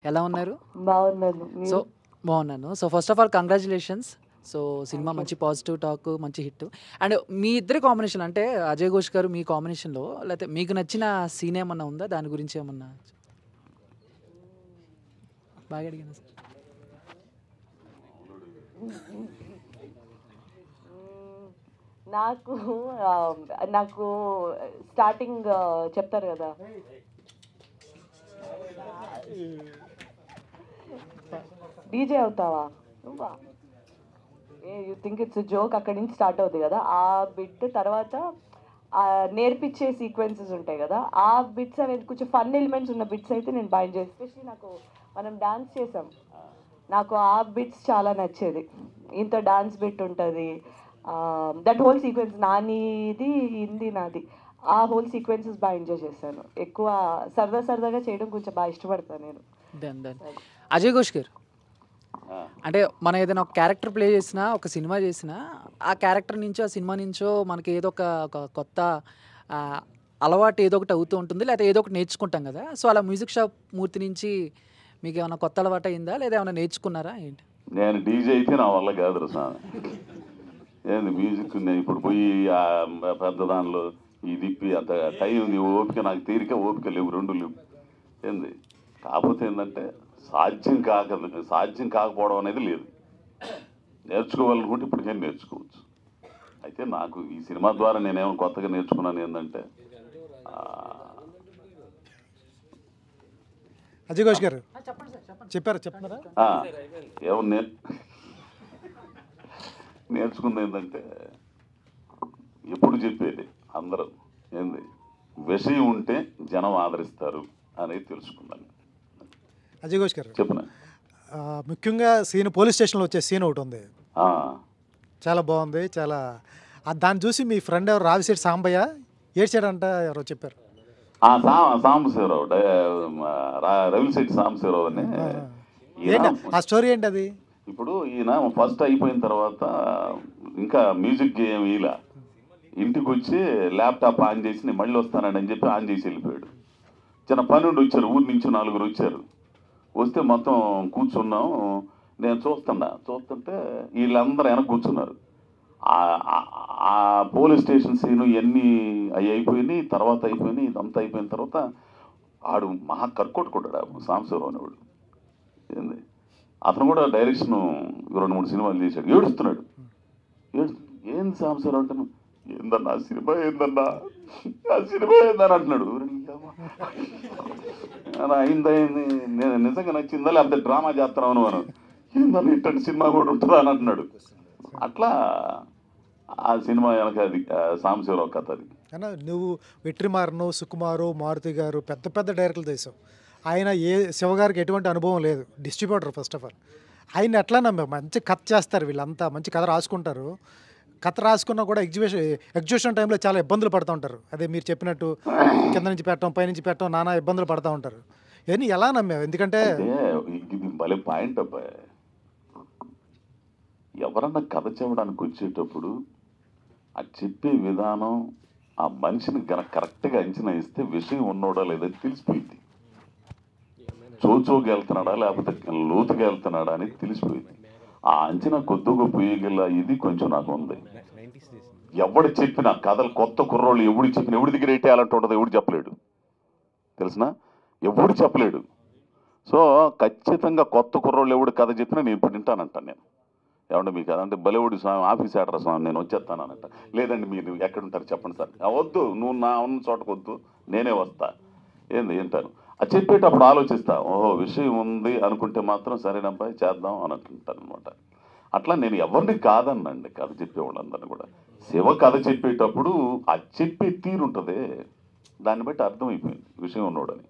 ఎలా ఉన్నారు? బాగున్నాను. సో మీరు? బాగున్నాను. So first of all congratulations. So cinema thank you. మంచి పాజిటివ్ టాక్, మంచి హిట్. అండ్ మీ ఇద్దరి కాంబినేషన్ అంటే అజయ్ ఘోష్ గారు మీ కాంబినేషన్‌లో లేతే మీకు నచ్చిన సీన్ ఏమన్నా ఉందా? దాని గురించి ఏమన్నా బాగా అడిగాను సార్. నాకు నాకు స్టార్టింగ్ చెప్తారు కదా, డీజే అవుతావా నువ్వా, యూ థింక్ ఇట్స్ జోక్, అక్కడి నుంచి స్టార్ట్ అవుతుంది కదా ఆ బిట్. తర్వాత నేర్పించే సీక్వెన్సెస్ ఉంటాయి కదా, ఆ బిట్స్ అనేది కొంచెం ఫన్ ఎలిమెంట్స్ ఉన్న బిట్స్ అయితే నేను బాగా ఎంజాయ్, ఎస్పెషలీ నాకు మనం డాన్స్ చేసాం, నాకు ఆ బిట్స్ చాలా నచ్చేది. ఇంత డాన్స్ బిట్ ఉంటుంది, దట్ హోల్ సీక్వెన్స్ నానిది హిందీ నాది, ఆ హోల్ సీక్వెన్సెస్ బాగా ఎంజాయ్ చేశాను. ఎక్కువ సరదాగా చేయడం కొంచెం బాగా ఇష్టపడతాను నేను. డన్. అజయ్ ఘోష్ గారు అంటే మనం ఏదైనా ఒక క్యారెక్టర్ ప్లే చేసినా, ఒక సినిమా చేసినా, ఆ క్యారెక్టర్ నుంచో, ఆ సినిమా నుంచో మనకి ఏదో ఒక కొత్త ఆహ్, అలవాటు ఏదో ఒకటి అవుతూ ఉంటుంది. లేతే ఏదో ఒకటి నేర్చుకుంటాం గదా! సో, అలా మ్యూజిక్ షాప్ మూర్తి నుంచి మీకేమన్నా కొత్త అలవాటయిందా? లేదా ఏమన్నా నేర్చుకున్నారా ఏంటి? నేను డీజే అయితే నా వల్ల కాదురా స్వామి. ఏంది మ్యూజిక్ నేను ఇప్పుడు పోయి పెద్ద దానిలో ఈ తిప్పి అంత టైం ఉంది, ఓపిక నాకు తీరిక ఓపిక లేవు, రెండు లేవు. ఏంది కాకపోతే ఏంటంటే సాధ్యం కాకపోవడం అనేది లేదు. నేర్చుకోవాలనుకుంటే ఇప్పటికైనా నేర్చుకోవచ్చు. అయితే నాకు ఈ సినిమా ద్వారా నేనేమో కొత్తగా నేర్చుకున్నాను ఏంటంటే అజయ్ ఘోష్ గారు చెప్పారా? ఏమో నేర్చుకుంది ఏంటంటే ఎప్పుడు చెప్పేది అందరూ ఏంది, విషయం ఉంటే జనం ఆదరిస్తారు అనేది తెలుసుకున్నాను. అజయ్ ఘోష్ గారు చెప్పిన ముఖ్యంగా సీన్ పోలీస్ స్టేషన్లో వచ్చే సీన్ ఒకటి ఉంది, చాలా బాగుంది. చాలా దాన్ని చూసి మీ ఫ్రెండ్ ఎవరు రావిశెట్టి సాంబయ్య ఏడ్చాడంట, ఎవరో చెప్పారు. సాంబశివరావు, రవిశెట్టి సాంబశివరావు అని. ఆ స్టోరీ ఏంటి అది? ఇప్పుడు ఈయన ఫస్ట్ అయిపోయిన తర్వాత ఇంకా మ్యూజిక్ ఏం ఇలా ఇంటికి వచ్చి ల్యాప్టాప్ ఆన్ చేసి నేను మళ్ళీ వస్తానని చెప్పి ఆన్ చేసి వెళ్ళిపోయాడు. చిన్న పన్నెండు వచ్చారు, ఊరి నుంచి 4 వచ్చారు. వస్తే మొత్తం కూర్చున్నాం, నేను చూస్తుంటే వీళ్ళందరూ వెనక కూర్చున్నారు. ఆ పోలీస్ స్టేషన్ సీను ఇవన్నీ అవి అయిపోయినాయి. ఇదంతా అయిపోయిన తర్వాత ఆడు మహా కర్కొట్టుకుంటాడు సాంబశివరావు అనేవాడు. ఏంది అతను కూడా డైరెక్షన్ 2-3 సినిమాలు చేశాడు. ఏడుస్తున్నాడు. ఏంది సాంబశివరావు అంటే, ఏందన్నా ఆ సినిమా ఏందన్నా అంటున్నాడు. అయింది నేను నిజంగా నచ్చిందా లేకపోతే డ్రామా చేస్తున్నాను అని, ఏందన్నా ఇట్లాంటి సినిమా కూడా ఉంటుందా అని అంటున్నాడు. అట్లా ఆ సినిమా వెనక అది సాంబశివరావు కథ. అది అన్నా నువ్వు వెట్రిమారను, సుకుమారు, మారుతి గారు పెద్ద డైరెక్టర్లు చేసావు. ఆయన శివగారికి ఎటువంటి అనుభవం లేదు, డిస్ట్రిబ్యూటర్ ఫస్ట్ ఆఫ్ ఆల్. ఆయన ఎట్లా నమ్మావు? మంచి కథ చేస్తారు వీళ్ళంతా, మంచి కథ రాసుకుంటారు. కథ రాసుకున్నా కూడా ఎగ్జిబిషన్ టైంలో చాలా ఇబ్బందులు పడుతూ ఉంటారు. అదే మీరు చెప్పినట్టు కింద నుంచి పెట్టడం, పైనుంచి పెట్టడం, నానా ఇబ్బందులు పడుతూ ఉంటారు. ఇవన్నీ ఎలా నమ్మావు? ఎందుకంటే ఇది భలే పాయింట్ అబ్బాయి. ఎవరన్నా కథ చెప్పడానికి వచ్చేటప్పుడు ఆ చెప్పే విధానం, ఆ మనిషిని కరెక్ట్గా అంచనా ఇస్తే విషయం ఉన్నోడా లేదని తెలిసిపోయింది. చోచోకి వెళ్తున్నాడా లేకపోతే లోతుగా వెళ్తున్నాడా అని తెలిసిపోయింది. ఆ అంచనా కొద్ది గొప్ప వేయగల ఇది కొంచెం నాకు ఉంది. ఎవడు చెప్పిన కథలు కొత్త కుర్రోళ్ళు ఎవడి దగ్గర ఎట్టేయాలంటే ఉండదు, ఎవడు చెప్పలేడు, తెలిసిన ఎవడు చెప్పలేడు. సో ఖచ్చితంగా కొత్త కుర్రోళ్ళు ఎవడు కథ చెప్పినా నేను ఇప్పుడు వింటానంటాను. నేను ఏమంటే మీకు అదంటే బలవుడి స్వామి ఆఫీస్ అడ్రస్ నేను వచ్చేస్తానంట. లేదండి మీరు ఎక్కడుంటారు చెప్పండి సార్. వద్దు, నువ్వు నా ఉన్న చోటకు వద్దు, నేనే వస్తా. ఏంటాను అది చెప్పేటప్పుడు ఆలోచిస్తా, ఓహో విషయం ఉంది అనుకుంటే మాత్రం సరేనబ్బా చేద్దాం అని అంటుంటాను అనమాట. అట్లా నేను ఎవరిని కాదనండి కథ చెప్పేవాళ్ళందరినీ కూడా. శివ కథ చెప్పేటప్పుడు ఆ చెప్పే తీరు ఉంటుంది, దాన్ని బట్టి అర్థమైపోయింది విషయం ఉన్నోడని.